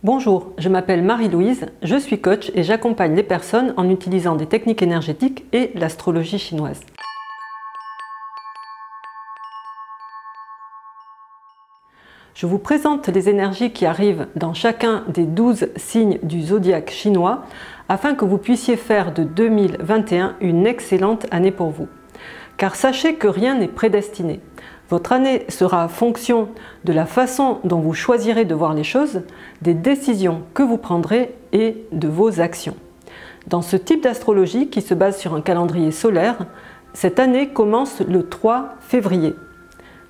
Bonjour, je m'appelle Marie-Louise, je suis coach et j'accompagne les personnes en utilisant des techniques énergétiques et l'astrologie chinoise. Je vous présente les énergies qui arrivent dans chacun des 12 signes du zodiaque chinois afin que vous puissiez faire de 2021 une excellente année pour vous. Car sachez que rien n'est prédestiné. Votre année sera en fonction de la façon dont vous choisirez de voir les choses, des décisions que vous prendrez et de vos actions. Dans ce type d'astrologie qui se base sur un calendrier solaire, cette année commence le 3 février.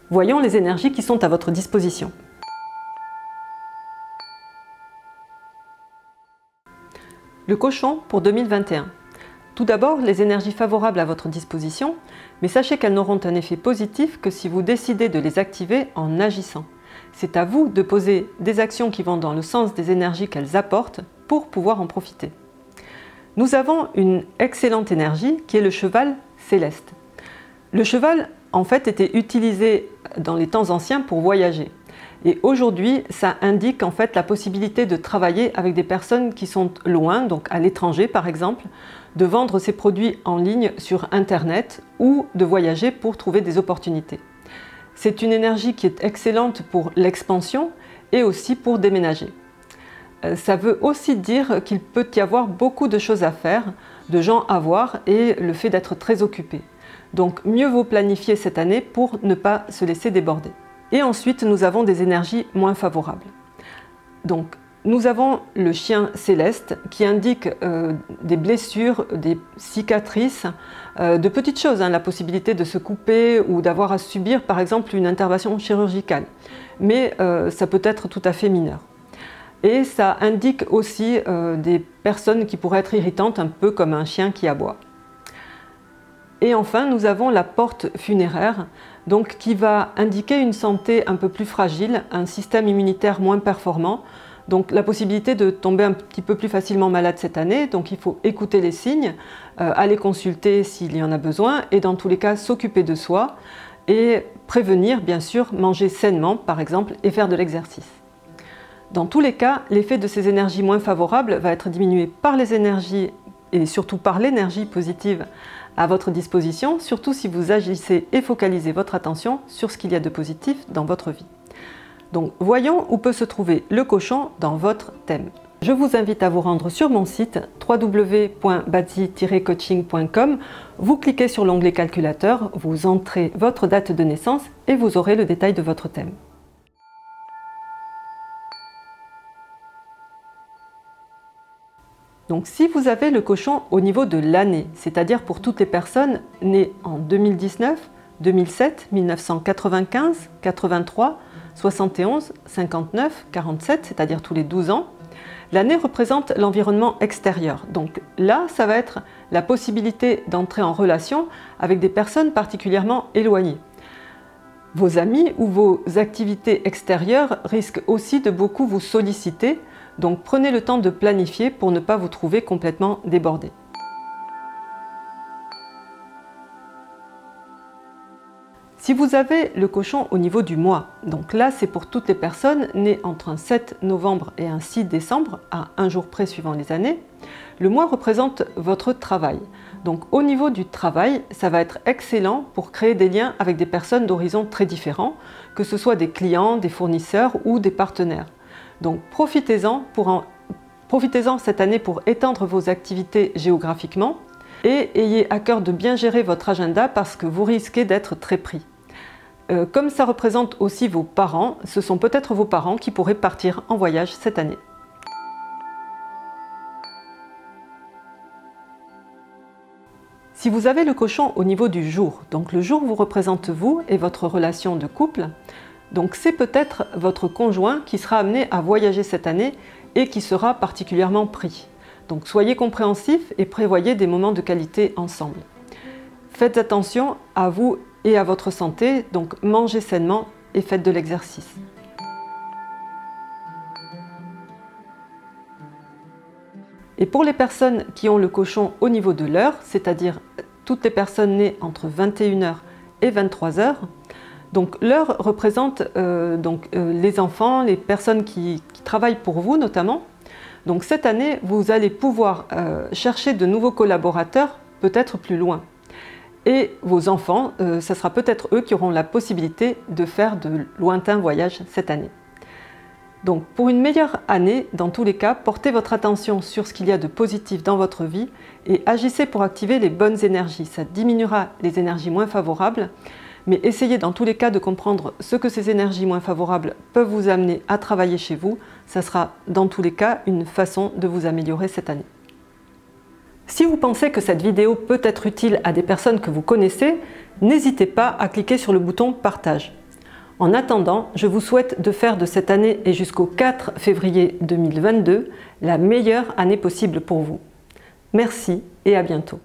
Voyons les énergies qui sont à votre disposition. Le cochon pour 2021. Tout d'abord, les énergies favorables à votre disposition, mais sachez qu'elles n'auront un effet positif que si vous décidez de les activer en agissant. C'est à vous de poser des actions qui vont dans le sens des énergies qu'elles apportent pour pouvoir en profiter. Nous avons une excellente énergie qui est le cheval céleste. Le cheval, en fait, était utilisé dans les temps anciens pour voyager. Et aujourd'hui, ça indique en fait la possibilité de travailler avec des personnes qui sont loin, donc à l'étranger par exemple, de vendre ses produits en ligne sur Internet ou de voyager pour trouver des opportunités. C'est une énergie qui est excellente pour l'expansion et aussi pour déménager. Ça veut aussi dire qu'il peut y avoir beaucoup de choses à faire, de gens à voir et le fait d'être très occupé. Donc mieux vaut planifier cette année pour ne pas se laisser déborder. Et ensuite, nous avons des énergies moins favorables. Donc, nous avons le chien céleste qui indique des blessures, des cicatrices, de petites choses, la possibilité de se couper ou d'avoir à subir par exemple une intervention chirurgicale. Mais ça peut être tout à fait mineur. Et ça indique aussi des personnes qui pourraient être irritantes, un peu comme un chien qui aboie. Et enfin, nous avons la porte funéraire, donc qui va indiquer une santé un peu plus fragile, un système immunitaire moins performant, donc la possibilité de tomber un petit peu plus facilement malade cette année. Donc il faut écouter les signes, aller consulter s'il y en a besoin et dans tous les cas s'occuper de soi et prévenir bien sûr, manger sainement par exemple et faire de l'exercice. Dans tous les cas, l'effet de ces énergies moins favorables va être diminué par les énergies et surtout par l'énergie positive à votre disposition, surtout si vous agissez et focalisez votre attention sur ce qu'il y a de positif dans votre vie. Donc voyons où peut se trouver le cochon dans votre thème. Je vous invite à vous rendre sur mon site www.bazi-coaching.com. Vous cliquez sur l'onglet calculateur, vous entrez votre date de naissance et vous aurez le détail de votre thème. Donc si vous avez le cochon au niveau de l'année, c'est-à-dire pour toutes les personnes nées en 2019, 2007, 1995, 83, 71, 59, 47, c'est-à-dire tous les 12 ans, l'année représente l'environnement extérieur. Donc là, ça va être la possibilité d'entrer en relation avec des personnes particulièrement éloignées. Vos amis ou vos activités extérieures risquent aussi de beaucoup vous solliciter. Donc prenez le temps de planifier pour ne pas vous trouver complètement débordé. Si vous avez le cochon au niveau du mois, donc là c'est pour toutes les personnes nées entre un 7 novembre et un 6 décembre, à un jour près suivant les années, le mois représente votre travail. Donc au niveau du travail, ça va être excellent pour créer des liens avec des personnes d'horizons très différents, que ce soit des clients, des fournisseurs ou des partenaires. Donc profitez-en cette année pour étendre vos activités géographiquement et ayez à cœur de bien gérer votre agenda parce que vous risquez d'être très pris. Comme ça représente aussi vos parents, ce sont peut-être vos parents qui pourraient partir en voyage cette année. Si vous avez le cochon au niveau du jour, donc le jour vous représente vous et votre relation de couple, donc c'est peut-être votre conjoint qui sera amené à voyager cette année et qui sera particulièrement pris. Donc soyez compréhensifs et prévoyez des moments de qualité ensemble. Faites attention à vous et à votre santé, donc mangez sainement et faites de l'exercice. Et pour les personnes qui ont le cochon au niveau de l'heure, c'est-à-dire toutes les personnes nées entre 21 h et 23 h, Donc l'heure représente les enfants, les personnes qui travaillent pour vous notamment. Donc cette année, vous allez pouvoir chercher de nouveaux collaborateurs, peut-être plus loin. Et vos enfants, ce sera peut-être eux qui auront la possibilité de faire de lointains voyages cette année. Donc pour une meilleure année, dans tous les cas, portez votre attention sur ce qu'il y a de positif dans votre vie et agissez pour activer les bonnes énergies. Ça diminuera les énergies moins favorables, mais essayez dans tous les cas de comprendre ce que ces énergies moins favorables peuvent vous amener à travailler chez vous. Ça sera dans tous les cas une façon de vous améliorer cette année. Si vous pensez que cette vidéo peut être utile à des personnes que vous connaissez, n'hésitez pas à cliquer sur le bouton partage. En attendant, je vous souhaite de faire de cette année et jusqu'au 4 février 2022 la meilleure année possible pour vous. Merci et à bientôt.